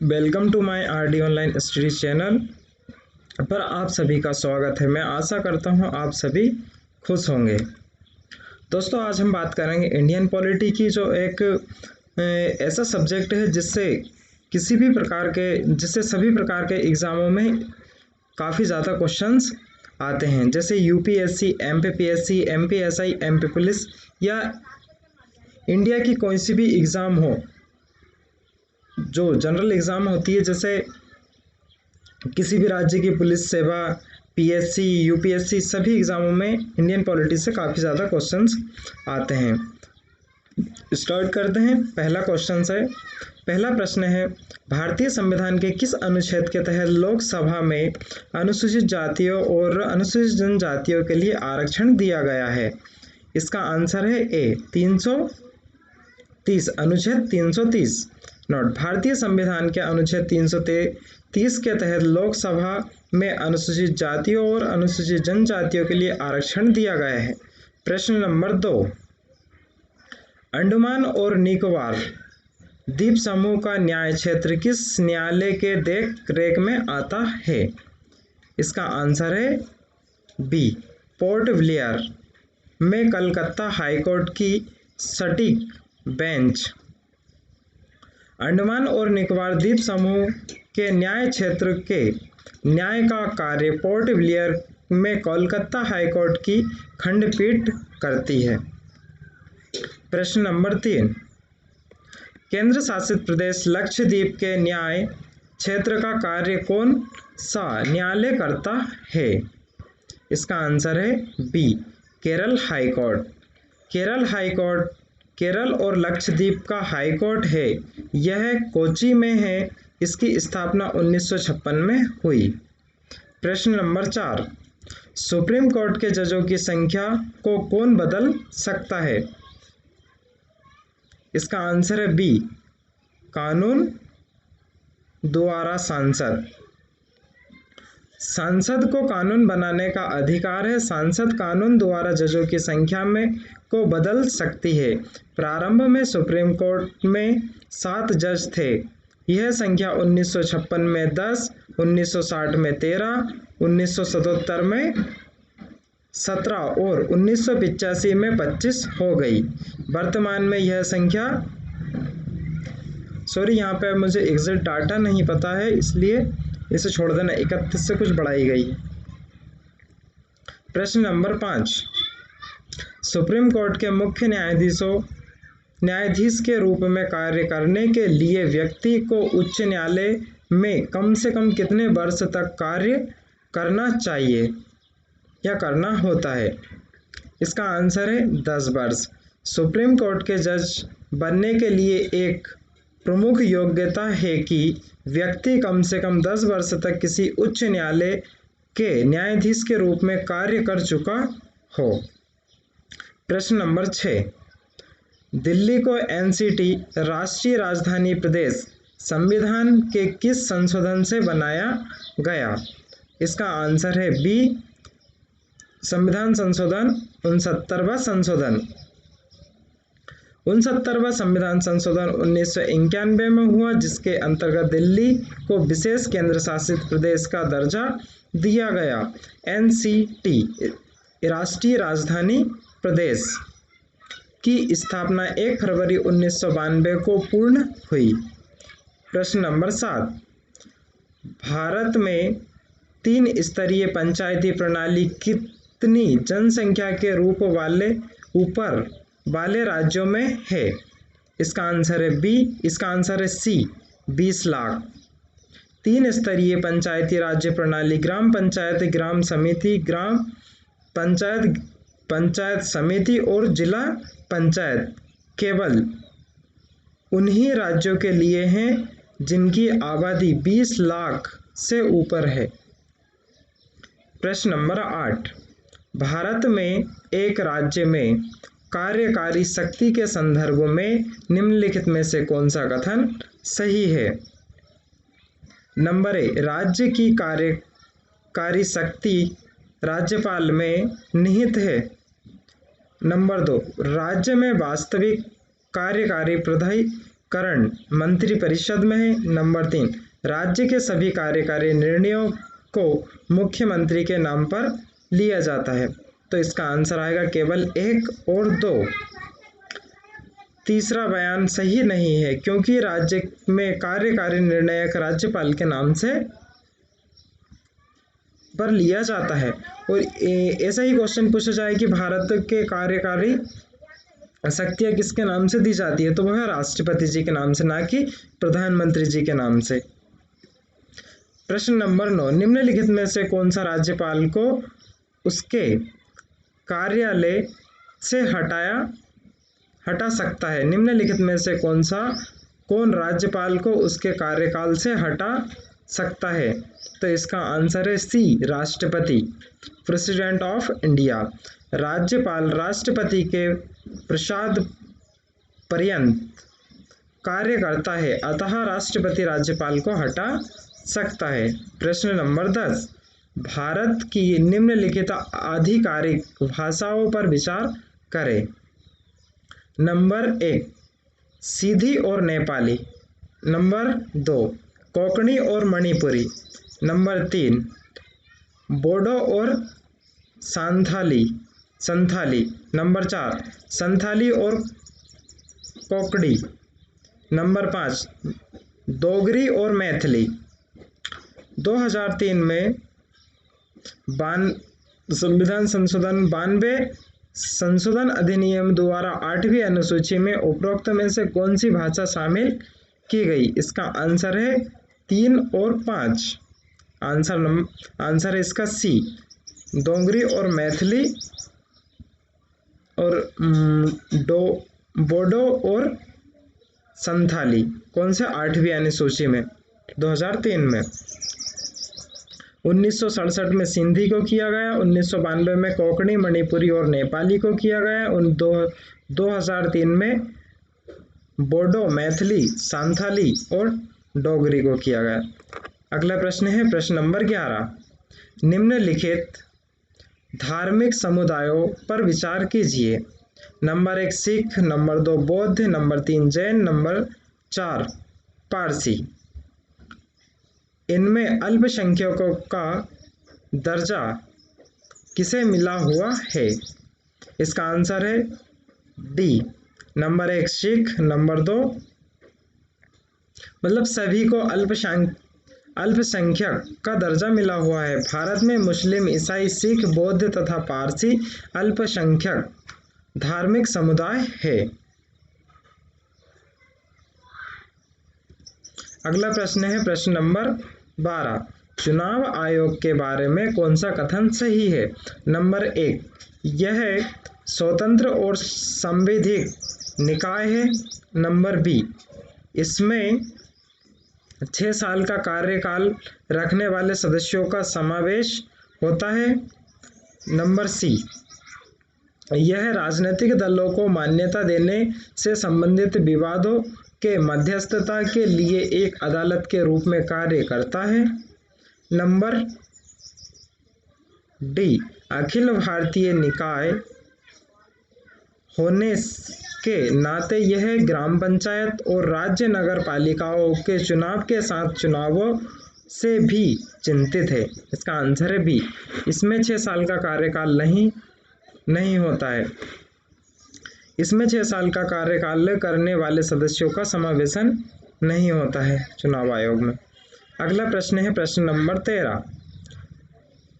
Welcome to my RD online studies channel पर आप सभी का स्वागत है। मैं आशा करता हूं आप सभी खुश होंगे। दोस्तों, आज हम बात करेंगे इंडियन पॉलिटी की, जो एक ऐसा सब्जेक्ट है जिससे सभी प्रकार के एग्ज़ामों में काफ़ी ज़्यादा क्वेश्चंस आते हैं, जैसे UPSC, MPPSC, MPSI, MP police या इंडिया की कोई सी भी एग्ज़ाम हो, जो जनरल एग्ज़ाम होती है, जैसे किसी भी राज्य की पुलिस सेवा, पीएससी, यूपीएससी, सभी एग्ज़ामों में इंडियन पॉलिटी से काफ़ी ज़्यादा क्वेश्चंस आते हैं। स्टार्ट करते हैं। पहला प्रश्न है, भारतीय संविधान के किस अनुच्छेद के तहत लोकसभा में अनुसूचित जातियों और अनुसूचित जनजातियों के लिए आरक्षण दिया गया है? इसका आंसर है ए 330, अनुच्छेद 330। नोट: भारतीय संविधान के अनुच्छेद 330 के तहत लोकसभा में अनुसूचित जातियों और अनुसूचित जनजातियों के लिए आरक्षण दिया गया है। प्रश्न नंबर 2, अंडमान और निकोबार द्वीप समूह का न्याय क्षेत्र किस न्यायालय के देख रेख में आता है? इसका आंसर है बी, पोर्ट ब्लेयर में कलकत्ता हाईकोर्ट की सटीक बेंच। अंडमान और निकोबार द्वीप समूह के न्याय क्षेत्र के न्याय का कार्य पोर्ट ब्लेयर में कोलकाता हाईकोर्ट की खंडपीठ करती है। प्रश्न नंबर 3, केंद्र शासित प्रदेश लक्षद्वीप के न्याय क्षेत्र का कार्य कौन सा न्यायालय करता है? इसका आंसर है B, Kerala high court. Kerala high court Kerala और लक्षद्वीप का हाईकोर्ट है। यह कोच्चि में है। इसकी स्थापना 1956 में हुई। प्रश्न नंबर 4, सुप्रीम कोर्ट के जजों की संख्या को कौन बदल सकता है? इसका आंसर है बी, कानून द्वारा सांसद। सांसद को कानून बनाने का अधिकार है। सांसद कानून द्वारा जजों की संख्या को बदल सकती है। प्रारंभ में सुप्रीम कोर्ट में 7 जज थे। यह संख्या 1956 में 10, 1960 में 13, 1977 में 17 और 1985 में 25 हो गई। वर्तमान में यह संख्या, यहाँ पे मुझे एग्जैक्ट डाटा नहीं पता है, इसलिए इसे छोड़ देना, 31 से कुछ बढ़ाई गई है। प्रश्न नंबर 5, सुप्रीम कोर्ट के मुख्य न्यायाधीश के रूप में कार्य करने के लिए व्यक्ति को उच्च न्यायालय में कम से कम कितने वर्ष तक कार्य करना चाहिए या करना होता है? इसका आंसर है 10 वर्ष। सुप्रीम कोर्ट के जज बनने के लिए एक प्रमुख योग्यता है कि व्यक्ति कम से कम 10 वर्ष तक किसी उच्च न्यायालय के न्यायाधीश के रूप में कार्य कर चुका हो। प्रश्न नंबर 6, दिल्ली को एनसीटी राष्ट्रीय राजधानी प्रदेश संविधान के किस संशोधन से बनाया गया? इसका आंसर है बी, संविधान संशोधन 69वां संशोधन। 69वां संविधान संशोधन 1991 में हुआ, जिसके अंतर्गत दिल्ली को विशेष केंद्र शासित प्रदेश का दर्जा दिया गया। एनसीटी राष्ट्रीय राजधानी प्रदेश की स्थापना 1 फरवरी 1992 को पूर्ण हुई। प्रश्न नंबर 7, भारत में 3 स्तरीय पंचायती प्रणाली कितनी जनसंख्या के रूप वाले राज्यों में है? इसका आंसर है सी, 20 लाख। 3 स्तरीय पंचायती राज्य प्रणाली ग्राम पंचायत, ग्राम समिति, ग्राम पंचायत, पंचायत समिति और जिला पंचायत केवल उन्हीं राज्यों के लिए हैं जिनकी आबादी 20 लाख से ऊपर है। प्रश्न नंबर 8, भारत में एक राज्य में कार्यकारी शक्ति के संदर्भ में निम्नलिखित में से कौन सा कथन सही है? नंबर ए, राज्य की कार्यकारी शक्ति राज्यपाल में निहित है। नंबर 2, राज्य में वास्तविक कार्यकारी करण मंत्रिपरिषद में है। नंबर 3, राज्य के सभी कार्यकारी निर्णयों को मुख्यमंत्री के नाम पर लिया जाता है। तो इसका आंसर आएगा केवल 1 और 2। तीसरा बयान सही नहीं है क्योंकि राज्य में कार्यकारी निर्णय राज्यपाल के नाम से पर लिया जाता है। और ऐसा ही क्वेश्चन पूछा जाए कि भारत के कार्यकारी शक्तियां किसके नाम से दी जाती है, तो वह राष्ट्रपति जी के नाम से, ना कि प्रधानमंत्री जी के नाम से। प्रश्न नंबर 9, निम्नलिखित में से कौन सा राज्यपाल को उसके कार्यालय से हटा सकता है? निम्नलिखित में से कौन राज्यपाल को उसके कार्यकाल से हटा सकता है? तो इसका आंसर है सी, राष्ट्रपति, प्रेसिडेंट ऑफ इंडिया। राज्यपाल राष्ट्रपति के प्रसाद पर्यंत कार्य करता है, अतः राष्ट्रपति राज्यपाल को हटा सकता है। प्रश्न नंबर 10, भारत की निम्नलिखित आधिकारिक भाषाओं पर विचार करें। नंबर 1, सिंधी और नेपाली। नंबर 2, कोंकणी और मणिपुरी। नंबर 3, बोडो और संथाली। नंबर 4, संथाली और कोंकणी। नंबर 5, डोगरी और मैथिली। 2003 में संविधान संशोधन 92 संशोधन अधिनियम द्वारा 8वीं अनुसूची में उपरोक्त में से कौन सी भाषा शामिल की गई? इसका आंसर है 3 और 5। आंसर है इसका सी, डोगरी और मैथिली और बोडो और संथाली। कौन से 8वीं अनुसूची में? 2003 में। 1967 में सिंधी को किया गया, 1992 में कोंकणी, मणिपुरी और नेपाली को किया गया, 2003 में बोडो, मैथिली, संथाली और डोगरी को किया गया। अगला प्रश्न है प्रश्न नंबर 11, निम्नलिखित धार्मिक समुदायों पर विचार कीजिए। नंबर 1 सिख, नंबर 2 बौद्ध, नंबर 3 जैन, नंबर 4 पारसी। इनमें अल्पसंख्यकों का दर्जा किसे मिला हुआ है? इसका आंसर है डी, नंबर 1 सिख, नंबर 2 मतलब सभी को अल्पसंख्यक का दर्जा मिला हुआ है। भारत में मुस्लिम, ईसाई, सिख, बौद्ध तथा पारसी अल्पसंख्यक धार्मिक समुदाय है। अगला प्रश्न है प्रश्न नंबर 12, चुनाव आयोग के बारे में कौन सा कथन सही है? नंबर 1, यह स्वतंत्र और संवैधानिक निकाय है। नंबर बी, इसमें 6 साल का कार्यकाल रखने वाले सदस्यों का समावेश होता है। नंबर सी, यह राजनीतिक दलों को मान्यता देने से संबंधित विवादों के मध्यस्थता के लिए एक अदालत के रूप में कार्य करता है। नंबर डी, अखिल भारतीय निकाय होने के नाते यह ग्राम पंचायत और राज्य नगर पालिकाओं के चुनाव के साथ चुनावों से भी चिंतित है। इसका आंसर है बी, इसमें 6 साल का कार्यकाल नहीं होता है। इसमें 6 साल का कार्यकाल करने वाले सदस्यों का समावेशन नहीं होता है चुनाव आयोग में। अगला प्रश्न है प्रश्न नंबर 13,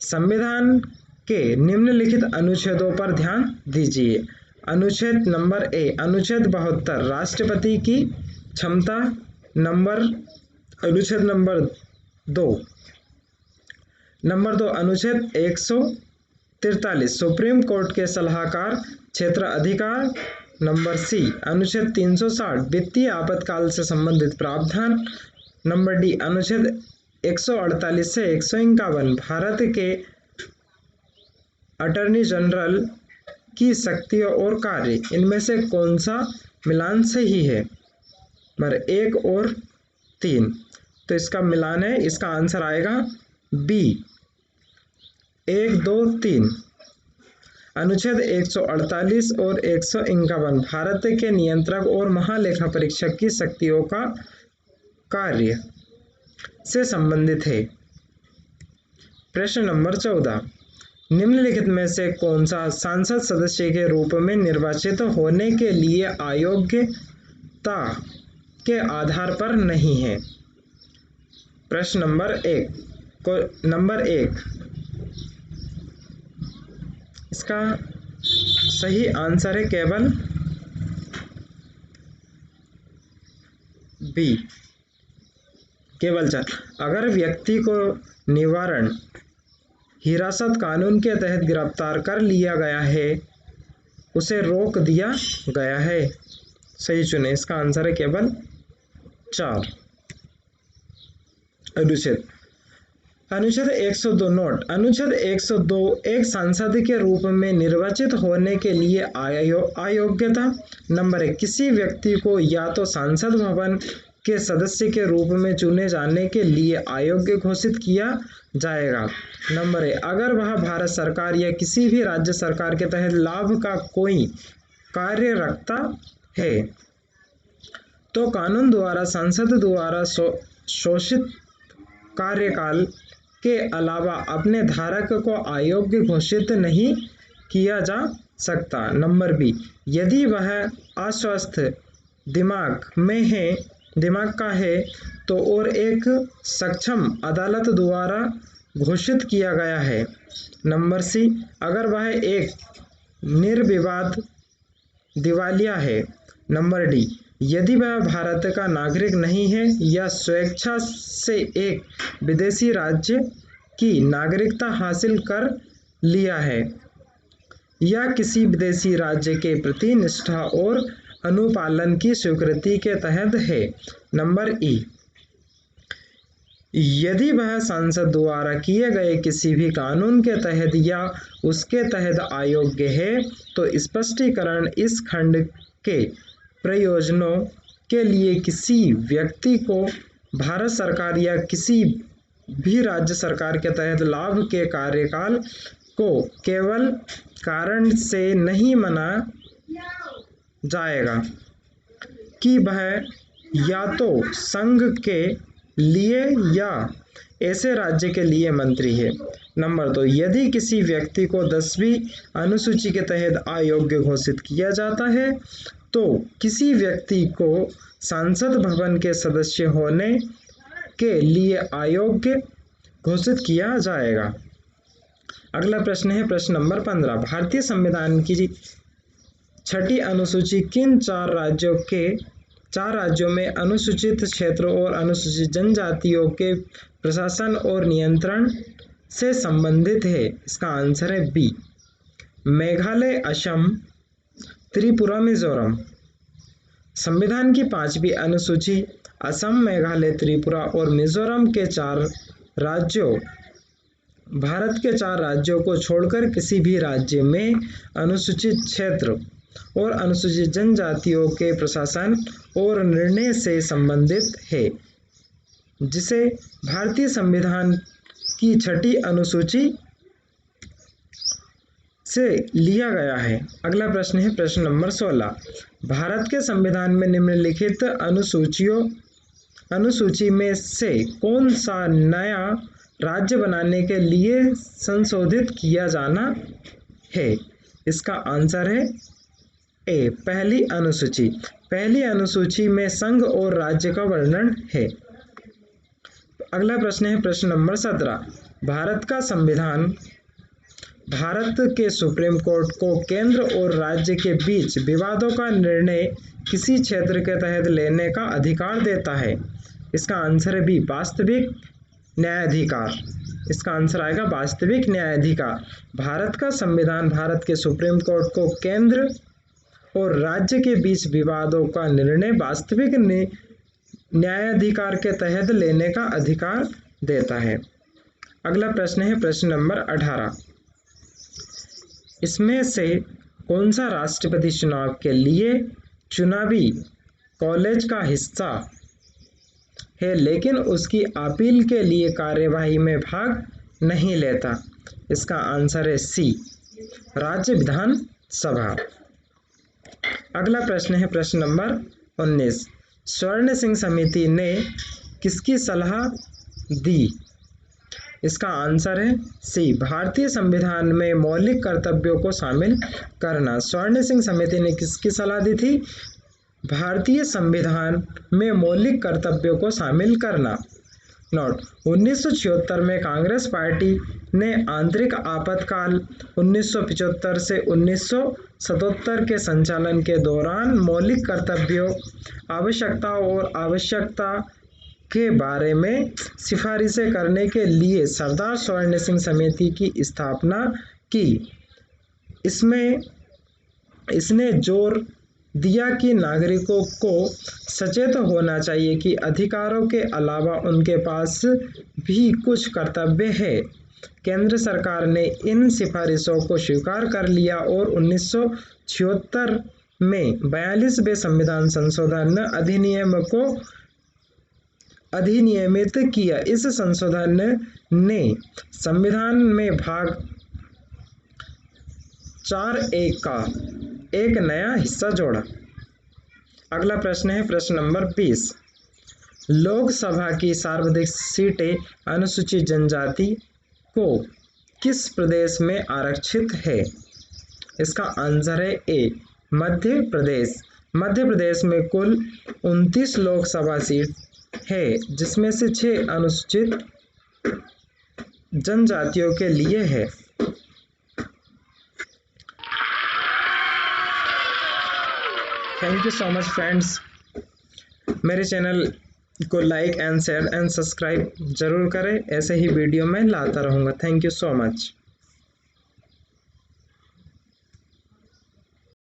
संविधान के निम्नलिखित अनुच्छेदों पर ध्यान दीजिए। अनुच्छेद नंबर ए, अनुच्छेद 72 राष्ट्रपति की क्षमता। अनुच्छेद नंबर 2 अनुच्छेद 143 सुप्रीम कोर्ट के सलाहकार क्षेत्र अधिकार। नंबर सी, अनुच्छेद 360 वित्तीय आपातकाल से संबंधित प्रावधान। नंबर डी, अनुच्छेद 148 से 151 भारत के अटॉर्नी जनरल की शक्तियों और कार्य। इनमें से कौन सा मिलान सही है? नंबर 1 और 3, तो इसका मिलान है, इसका आंसर आएगा बी, 1, 2, 3। अनुच्छेद 148 और 151 भारत के नियंत्रक और महालेखा परीक्षक की शक्तियों का कार्य से संबंधित है। प्रश्न नंबर 14, निम्नलिखित में से कौन सा सांसद सदस्य के रूप में निर्वाचित होने के लिए अयोग्यता के आधार पर नहीं है? प्रश्न नंबर एक, इसका सही आंसर है केवल बी, केवल 4। अगर व्यक्ति को निवारण हिरासत कानून के तहत गिरफ्तार कर लिया गया है, उसे रोक दिया गया है। सही चुने, इसका आंसर है केवल 4। अनुच्छेद 102 नोट, अनुच्छेद 102 एक सांसद के रूप में निर्वाचित होने के लिए अयोग्यता। नंबर 1, किसी व्यक्ति को या तो संसद भवन के सदस्य के रूप में चुने जाने के लिए अयोग्य घोषित किया जाएगा। नंबर 1, अगर वह भारत सरकार या किसी भी राज्य सरकार के तहत लाभ का कोई कार्य रखता है तो कानून द्वारा संसद द्वारा शोषित कार्यकाल के अलावा अपने धारक को अयोग्य घोषित नहीं किया जा सकता। नंबर बी, यदि वह अस्वस्थ दिमाग का है तो और एक सक्षम अदालत द्वारा घोषित किया गया है। नंबर सी, अगर वह एक निर्विवाद दिवालिया है। नंबर डी, यदि वह भारत का नागरिक नहीं है या स्वेच्छा से एक विदेशी राज्य की नागरिकता हासिल कर लिया है या किसी विदेशी राज्य के प्रति निष्ठा और अनुपालन की स्वीकृति के तहत है। नंबर ई, यदि वह संसद द्वारा किए गए किसी भी कानून के तहत या उसके तहत अयोग्य है तो स्पष्टीकरण इस खंड के प्रयोजनों के लिए किसी व्यक्ति को भारत सरकार या किसी भी राज्य सरकार के तहत लाभ के कार्यकाल को केवल कारण से नहीं माना जाएगा कि वह या तो संघ के लिए या ऐसे राज्य के लिए मंत्री है। नंबर 2, यदि किसी व्यक्ति को 10वीं अनुसूची के तहत अयोग्य घोषित किया जाता है तो किसी व्यक्ति को संसद भवन के सदस्य होने के लिए अयोग्य घोषित किया जाएगा। अगला प्रश्न है प्रश्न नंबर 15, भारतीय संविधान की 6ठी अनुसूची किन 4 राज्यों में अनुसूचित क्षेत्रों और अनुसूचित जनजातियों के प्रशासन और नियंत्रण से संबंधित है? इसका आंसर है बी, मेघालय, असम, त्रिपुरा, मिजोरम। संविधान की 5वीं अनुसूची असम, मेघालय, त्रिपुरा और मिजोरम के 4 राज्यों भारत के 4 राज्यों को छोड़कर किसी भी राज्य में अनुसूचित क्षेत्र और अनुसूचित जनजातियों के प्रशासन और निर्णय से संबंधित है, जिसे भारतीय संविधान की 6ठी अनुसूची से लिया गया है। अगला प्रश्न है प्रश्न नंबर 16, भारत के संविधान में निम्नलिखित अनुसूची में से कौन सा नया राज्य बनाने के लिए संशोधित किया जाना है? इसका आंसर है ए, पहली अनुसूची। पहली अनुसूची में संघ और राज्य का वर्णन है। अगला प्रश्न है प्रश्न नंबर 17, भारत का संविधान भारत के सुप्रीम कोर्ट को केंद्र और राज्य के बीच विवादों का निर्णय किसी क्षेत्र के तहत लेने का अधिकार देता है। इसका आंसर है बी, वास्तविक न्यायाधिकार। इसका आंसर आएगा वास्तविक न्यायाधिकार। भारत का संविधान भारत के सुप्रीम कोर्ट को केंद्र और राज्य के बीच विवादों का निर्णय वास्तविक न्यायाधिकार के तहत लेने का अधिकार देता है। अगला प्रश्न है प्रश्न नंबर 18, इसमें से कौन सा राष्ट्रपति चुनाव के लिए चुनावी कॉलेज का हिस्सा है लेकिन उसकी अपील के लिए कार्यवाही में भाग नहीं लेता? इसका आंसर है सी, राज्य विधानसभा। अगला प्रश्न है प्रश्न नंबर 19। स्वर्ण सिंह समिति ने किसकी सलाह दी? इसका आंसर है सी, भारतीय संविधान में मौलिक कर्तव्यों को शामिल करना। स्वर्ण सिंह समिति ने किसकी सलाह दी थी? भारतीय संविधान में मौलिक कर्तव्यों को शामिल करना। नोट, 1976 में कांग्रेस पार्टी ने आंतरिक आपातकाल 1975 से 1977 के संचालन के दौरान मौलिक कर्तव्यों, आवश्यकताओं और आवश्यकता के बारे में सिफारिशें करने के लिए सरदार स्वर्ण सिंह समिति की स्थापना की। इसने जोर दिया कि नागरिकों को सचेत होना चाहिए कि अधिकारों के अलावा उनके पास भी कुछ कर्तव्य है। केंद्र सरकार ने इन सिफारिशों को स्वीकार कर लिया और 1976 में 42वें संविधान संशोधन अधिनियम को अधिनियमित किया। इस संशोधन ने संविधान में भाग 4A का एक नया हिस्सा जोड़ा। अगला प्रश्न है प्रश्न नंबर 20। लोकसभा की सर्वाधिक सीटें अनुसूचित जनजाति को किस प्रदेश में आरक्षित है? इसका आंसर है ए, मध्य प्रदेश। मध्य प्रदेश में कुल 29 लोकसभा सीट है, जिसमें से 6 अनुसूचित जनजातियों के लिए है। Thank you so much friends. मेरे चैनल को like and share and subscribe जरूर करें। ऐसे ही वीडियो मैं लाता रहूँगा। Thank you so much.